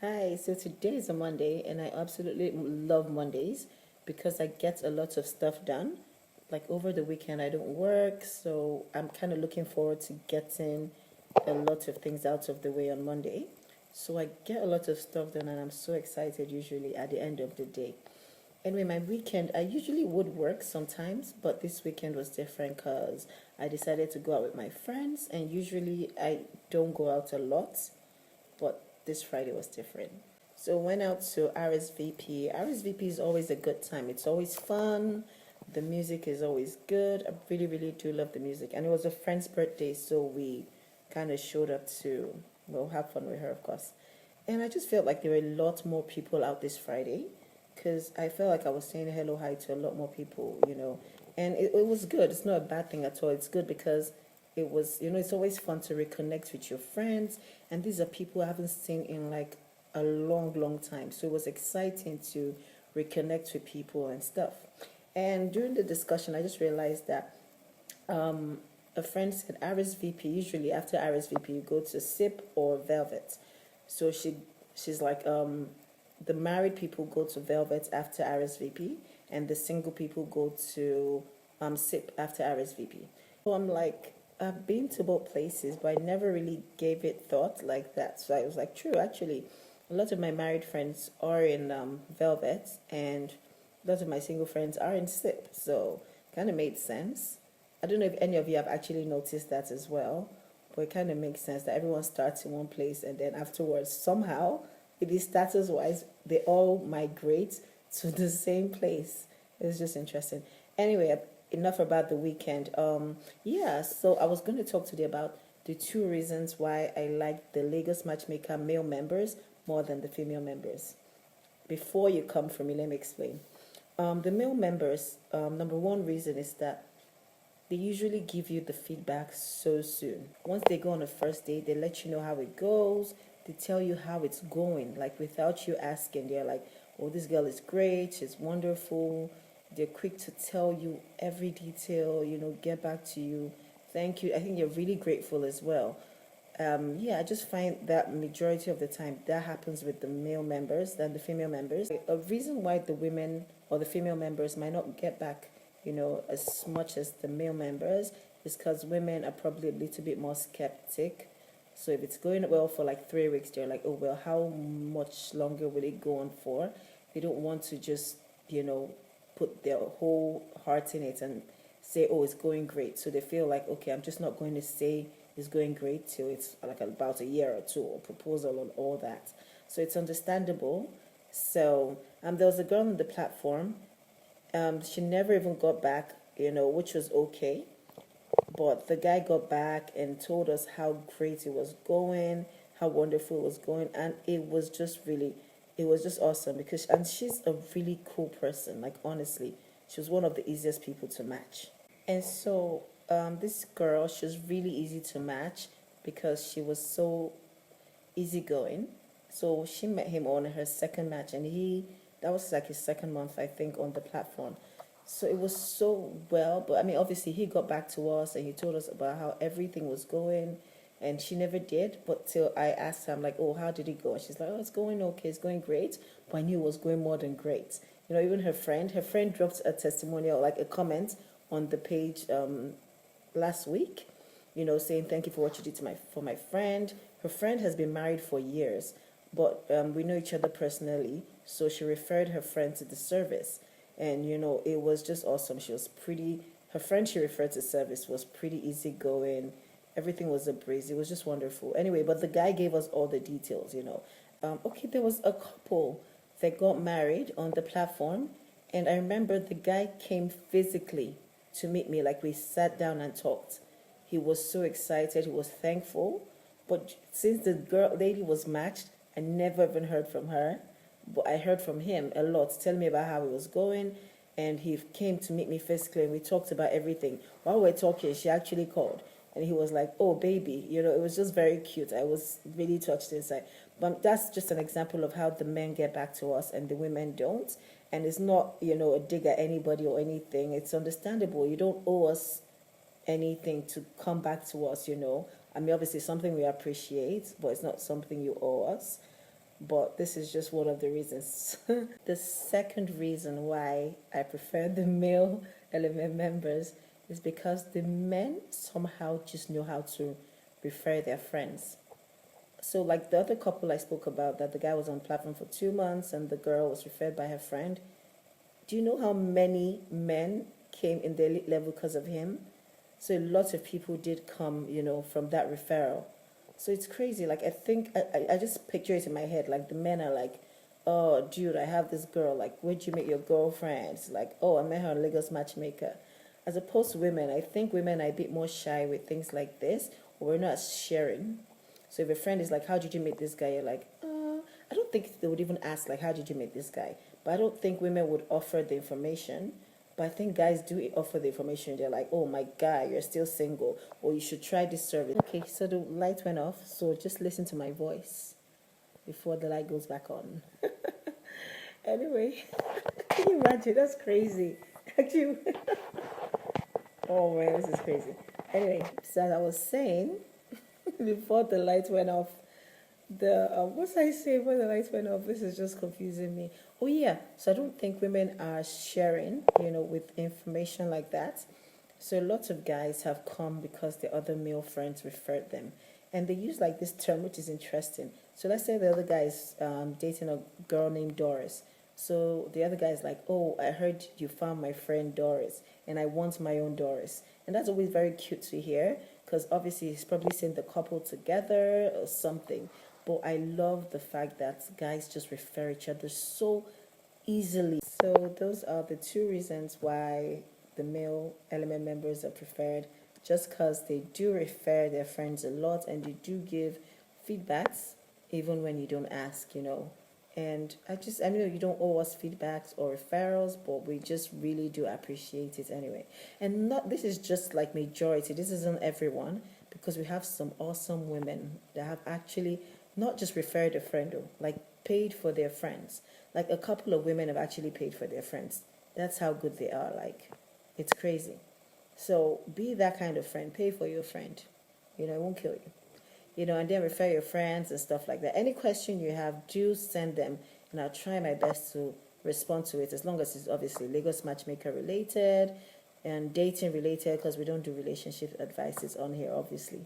Hi, so today is a Monday, and I absolutely love Mondays because I get a lot of stuff done. Like over the weekend, I don't work, so I'm kind of looking forward to getting a lot of things out of the way on Monday. So I get a lot of stuff done, and I'm so excited usually at the end of the day. Anyway, my weekend, I usually would work sometimes, but this weekend was different because I decided to go out with my friends, and usually I don't go out a lot, but this Friday was different. So went out to RSVP. RSVP is always a good time. It's always fun. The music is always good. I really, really do love the music. And it was a friend's birthday, so we kind of showed up to, well, have fun with her, of course. And I just felt like there were a lot more people out this Friday because I felt like I was saying hello, hi to a lot more people. And it was good. It's not a bad thing at all. It's good because it was, it's always fun to reconnect with your friends. And these are people I haven't seen in like a long, long time. So it was exciting to reconnect with people and stuff. And during the discussion, I just realized that a friend said RSVP, usually after RSVP, you go to SIP or Velvet. So she's like, the married people go to Velvet after RSVP, and the single people go to SIP after RSVP. So I'm like, I've been to both places, but I never really gave it thought like that. So I was like, true, actually, a lot of my married friends are in Velvet, and a lot of my single friends are in SIP. So kind of made sense. I don't know if any of you have actually noticed that as well, but it kind of makes sense that everyone starts in one place and then afterwards, somehow, it is status wise, they all migrate to the same place. It's just interesting. Anyway, enough about the weekend. Yeah, so I was going to talk today about the two reasons why I like the Lagos Matchmaker male members more than the female members. Before you come for me, let me explain. The male members, number one reason is that they usually give you the feedback so soon. Once they go on a first date, they let you know how it goes. They tell you how it's going, like without you asking. They're like, oh, this girl is great, she's wonderful. They're quick to tell you every detail, get back to you. Thank you. I think you're really grateful as well. Yeah, I just find that majority of the time that happens with the male members than the female members. A reason why the women or the female members might not get back, as much as the male members is because women are probably a little bit more skeptic. So if it's going well for like 3 weeks, they're like, oh, well, how much longer will it go on for? They don't want to just, put their whole heart in it and say, oh, it's going great. So they feel like, okay, I'm just not going to say it's going great till it's like about a year or two or proposal and all that. So it's understandable. So there was a girl on the platform. She never even got back, which was okay. But the guy got back and told us how great it was going, how wonderful it was going, and it was just awesome and she's a really cool person. Like honestly, she was one of the easiest people to match. And so this girl, she was really easy to match because she was so easygoing. So she met him on her second match, and that was like his second month, I think, on the platform. So it was so well, but I mean, obviously, he got back to us and he told us about how everything was going, and she never did. But till I asked her, I'm like, oh, how did it go? And she's like, oh, it's going okay, it's going great. But I knew it was going more than great. Even her friend dropped a testimonial, like a comment on the page last week, saying thank you for what you did for my friend. Her friend has been married for years, but we know each other personally, so she referred her friend to the service, and it was just awesome. Her friend she referred to service was pretty easygoing. Everything was a breeze. It was just wonderful. Anyway, but the guy gave us all the details. Okay, there was a couple that got married on the platform, and I remember the guy came physically to meet me. Like we sat down and talked. He was so excited. He was thankful. But since the lady was matched, I never even heard from her. But I heard from him a lot, telling me about how it was going. And he came to meet me physically, and we talked about everything. While we were talking, she actually called. And he was like, oh, baby. It was just very cute. I was really touched inside. But that's just an example of how the men get back to us and the women don't. And it's not, a dig at anybody or anything. It's understandable. You don't owe us anything to come back to us. I mean, obviously, something we appreciate, but it's not something you owe us. but this is just one of the reasons. The second reason why I prefer the male element members is because the men somehow just know how to refer their friends. So, like the other couple I spoke about, that the guy was on platform for 2 months and the girl was referred by her friend. Do you know how many men came in the elite level because of him? So, lots of people did come, from that referral. So it's crazy. Like, I think I just picture it in my head. Like, the men are like, oh, dude, I have this girl. Like, where'd you meet your girlfriend? It's like, oh, I met her on Lagosmatchmaker. As opposed to women, I think women are a bit more shy with things like this, or we're not sharing. So if a friend is like, how did you meet this guy? You're like, I don't think they would even ask, like, how did you meet this guy? But I don't think women would offer the information. But I think guys do offer the information. They're like, oh, my guy, you're still single, or you should try this service. Okay, so the light went off, so just listen to my voice before the light goes back on. Anyway, can you imagine? That's crazy. Actually, oh man, this is crazy. Anyway, so as I was saying, before the light went off, what was I saying when the lights went off? This is just confusing me. Oh yeah, so I don't think women are sharing, with information like that. So lots of guys have come because the other male friends referred them, and they use like this term, which is interesting. So let's say the other guy is dating a girl named Doris. So the other guy is like, oh, I heard you found my friend Doris, and I want my own Doris. And that's always very cute to hear because obviously he's probably seen the couple together or something. But I love the fact that guys just refer each other so easily. So those are the two reasons why the male element members are preferred, just because they do refer their friends a lot and they do give feedbacks even when you don't ask. And I know you don't owe us feedbacks or referrals, but we just really do appreciate it anyway. And not this is just like majority. This isn't everyone because we have some awesome women that have actually not just referred a friend, like paid for their friends. Like a couple of women have actually paid for their friends. That's how good they are. Like, it's crazy. So be that kind of friend. Pay for your friend. It won't kill you. And then refer your friends and stuff like that. Any question you have, do send them, and I'll try my best to respond to it, as long as it's obviously Lagos Matchmaker related and dating related, because we don't do relationship advices on here, obviously.